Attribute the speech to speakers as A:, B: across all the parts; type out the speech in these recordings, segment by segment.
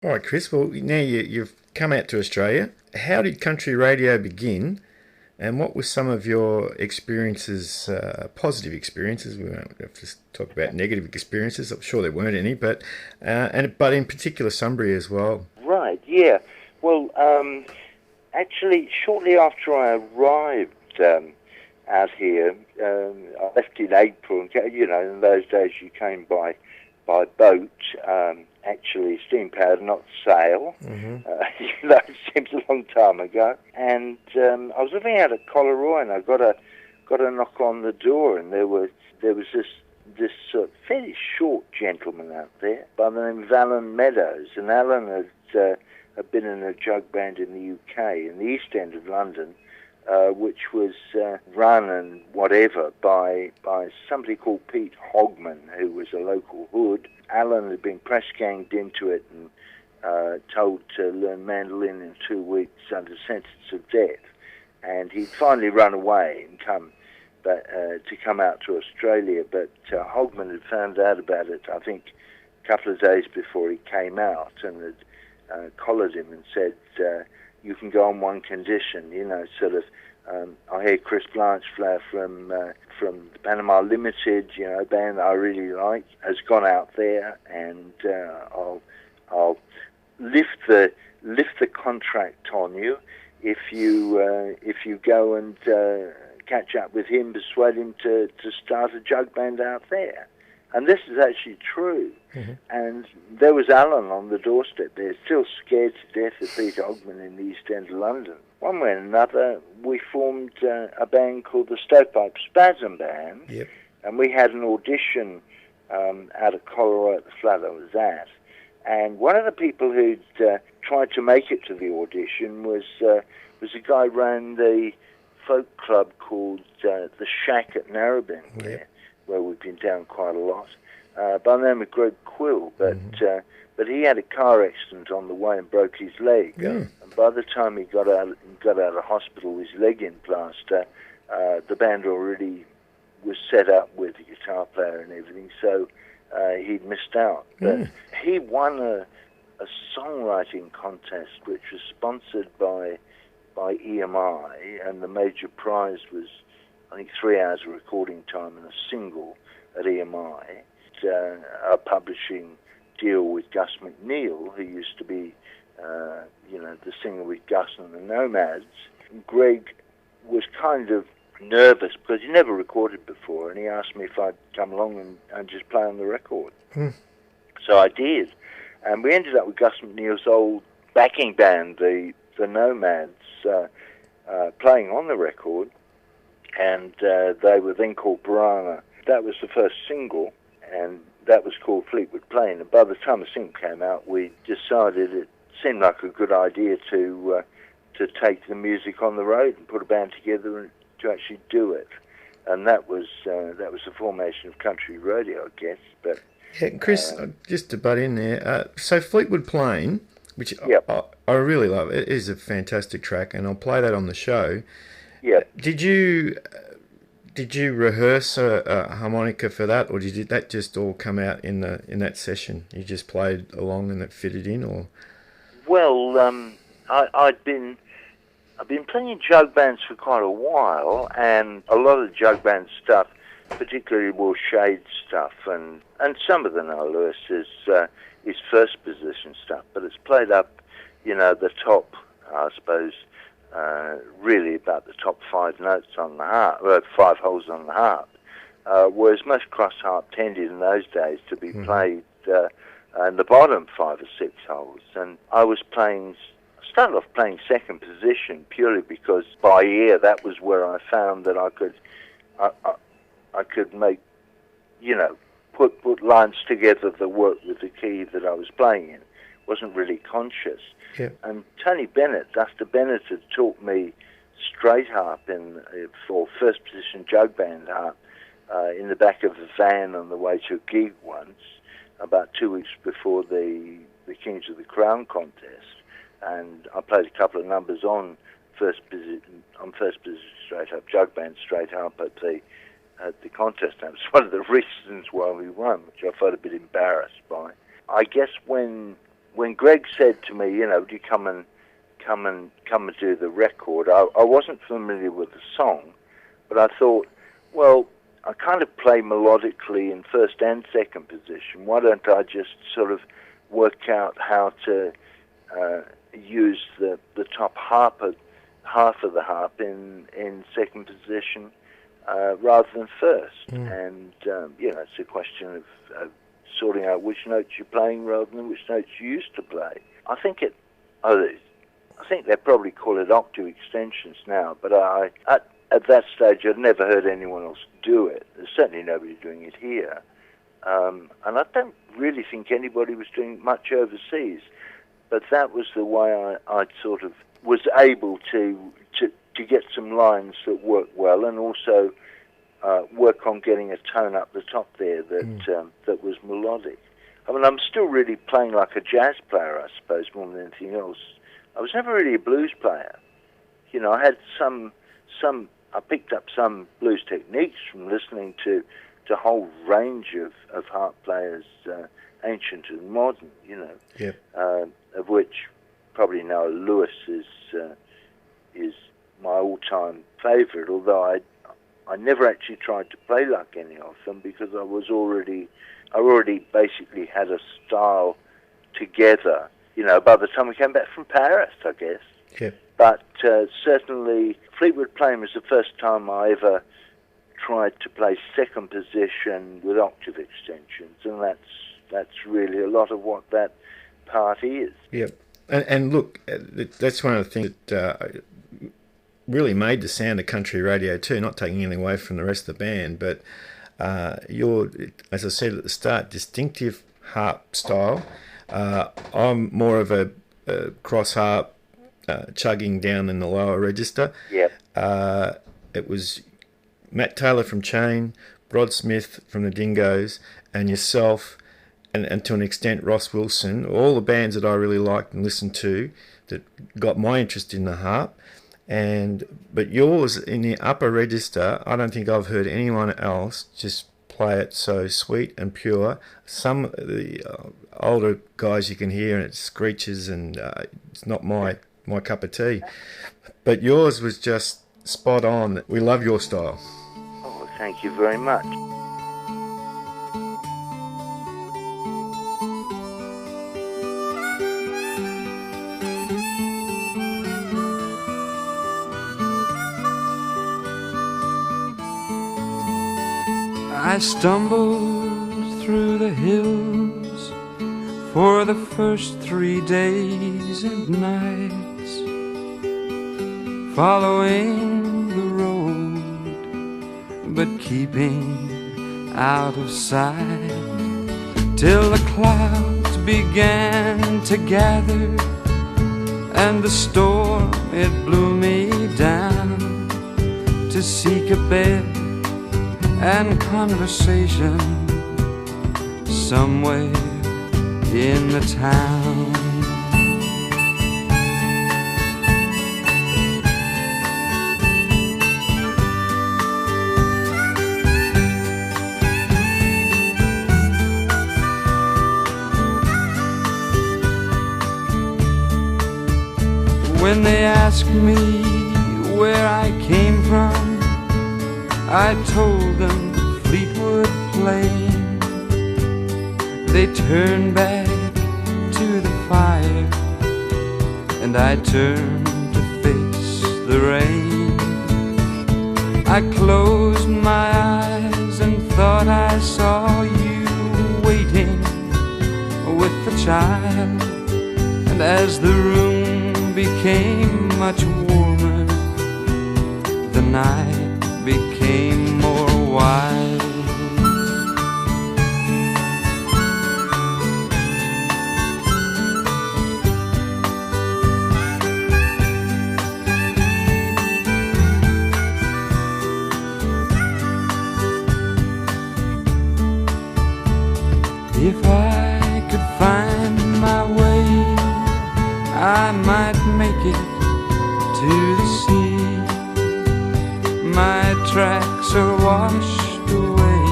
A: All right, Chris. Well, now you've come out to Australia. How did country radio begin, and what were some of your experiences, positive experiences? We won't have to talk about negative experiences. I'm sure there weren't any, but in particular Sunbury as well.
B: Right, yeah. Well, actually, shortly after I arrived out here, I left in April. You know, in those days you came by boat, actually steam-powered, not sail.
A: Mm-hmm.
B: You know, it seems a long time ago. And I was living out at Collaroy, and I got a knock on the door, and there was this fairly short gentleman out there by the name of Alan Meadows, and Alan had been in a jug band in the UK, in the East End of London, which was run and whatever by somebody called Pete Hogman, who was a local hood. Alan had been press ganged into it and told to learn mandolin in 2 weeks under sentence of death, and he'd finally run away and come out to Australia, but Hogman had found out about it, I think, a couple of days before he came out, and had collared him and said, you can go on one condition, you know, sort of, I hear Chris Blanchflower from the Panama Limited, you know, a band that I really like, has gone out there, and I'll lift the contract on you if you go and catch up with him, persuade him to start a jug band out there. And this is actually true. Mm-hmm. And there was Alan on the doorstep there, still scared to death of Pete Ogman in the East End of London. One way or another, we formed a band called the Stovepipe Spasm Band.
A: Yep.
B: And we had an audition out of Colorado at the flat I was at. And one of the people who'd tried to make it to the audition was a guy who ran the folk club called the Shack at Narrabeen,
A: Yep.
B: where we've been down quite a lot, by the name of Greg Quill, but he had a car accident on the way and broke his leg.
A: Yeah.
B: And by the time he got out of hospital with his leg in plaster, the band already was set up with a guitar player and everything, so he'd missed out. But he won a songwriting contest which was sponsored by EMI, and the major prize was, I think, 3 hours of recording time and a single at EMI. A publishing deal with Gus McNeil, who used to be, the singer with Gus and the Nomads. Greg was kind of nervous because he never recorded before, and he asked me if I'd come along and just play on the record. So I did, and we ended up with Gus McNeil's old backing band, the Nomads, playing on the record, and they were then called Piranha. That was the first single, and that was called Fleetwood Plain. And by the time the single came out, we decided it seemed like a good idea to take the music on the road and put a band together and to actually do it. And that was the formation of country radio, I guess. But
A: yeah, Chris, just to butt in there, so Fleetwood Plain, which
B: yep.
A: I really love, it is a fantastic track, and I'll play that on the show.
B: Yeah.
A: Did you rehearse a harmonica for that, or did that just all come out in that session? You just played along and it fitted in, or?
B: Well, I've been playing in jug bands for quite a while, and a lot of the jug band stuff, particularly Will Shade stuff, and some of the No Lewis is first position stuff, but it's played up, the top, I suppose. Really about the top 5 notes on the harp, 5 holes on the harp, whereas most cross harp tended in those days to be played in the bottom 5 or 6 holes. And I started off playing second position purely because by ear that was where I found that I could make, put lines together that worked with the key that I was playing in. Wasn't really conscious.
A: Yeah.
B: And Tony Bennett, Dusty Bennett, had taught me straight harp for first position jug band harp in the back of a van on the way to a gig once, about 2 weeks before the Kings of the Crown contest. And I played a couple of numbers on first position straight harp, jug band straight harp at the contest. And it was one of the reasons why we won, which I felt a bit embarrassed by. I guess when when Greg said to me, would you come and do the record, I wasn't familiar with the song, but I thought, well, I kind of play melodically in first and second position. Why don't I just sort of work out how to use the top half of the harp in second position rather than first? And it's a question of sorting out which notes you're playing rather than which notes you used to play. I think they probably call it octave extensions now, but at that stage I'd never heard anyone else do it. There's certainly nobody doing it here. And I don't really think anybody was doing much overseas. But that was the way I sort of was able to get some lines that worked well, and also work on getting a tone up the top there that was melodic. I mean, I'm still really playing like a jazz player, I suppose, more than anything else. I was never really a blues player. I had I picked up some blues techniques from listening to a whole range of harp players, ancient and modern,
A: Yep.
B: Of which probably Noah Lewis is my all-time favourite, although I never actually tried to play like any of them because I already basically had a style together, by the time we came back from Paris, I guess.
A: Yep.
B: But certainly Fleetwood Plain was the first time I ever tried to play second position with octave extensions, and that's really a lot of what that part is.
A: Yep. And look, that's one of the things that really made the sound of country radio too, not taking anything away from the rest of the band, but your, as I said at the start, distinctive harp style. I'm more of a cross harp, chugging down in the lower register.
B: Yep.
A: It was Matt Taylor from Chain, Rod Smith from the Dingoes, and yourself, and to an extent Ross Wilson, all the bands that I really liked and listened to that got my interest in the harp. But yours in the upper register, I don't think I've heard anyone else just play it so sweet and pure. Some of the older guys you can hear and it screeches, and it's not my cup of tea. But yours was just spot on. We love your style.
B: Oh, thank you very much.
C: I stumbled through the hills for the first 3 days and nights, following the road, but keeping out of sight, till the clouds began to gather, and the storm, it blew me down to seek a bed and conversation somewhere in the town. When they asked me where I came from, I told them Fleetwood Plain. They turned back to the fire, and I turned to face the rain. I closed my eyes and thought I saw you waiting with the child, and as the room became much warmer, the night became more wild. If I could find my way, I might make it to the sea. My tracks are washed away,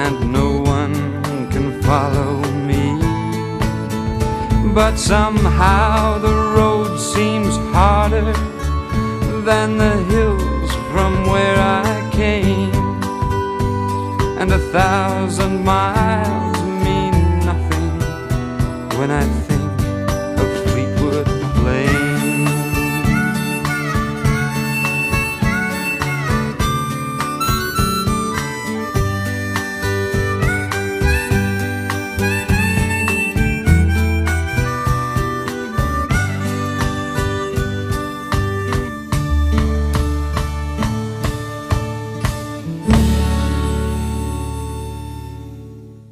C: and no one can follow me. but somehow the road seems harder than the hills from where I came. And 1,000 miles mean nothing when I think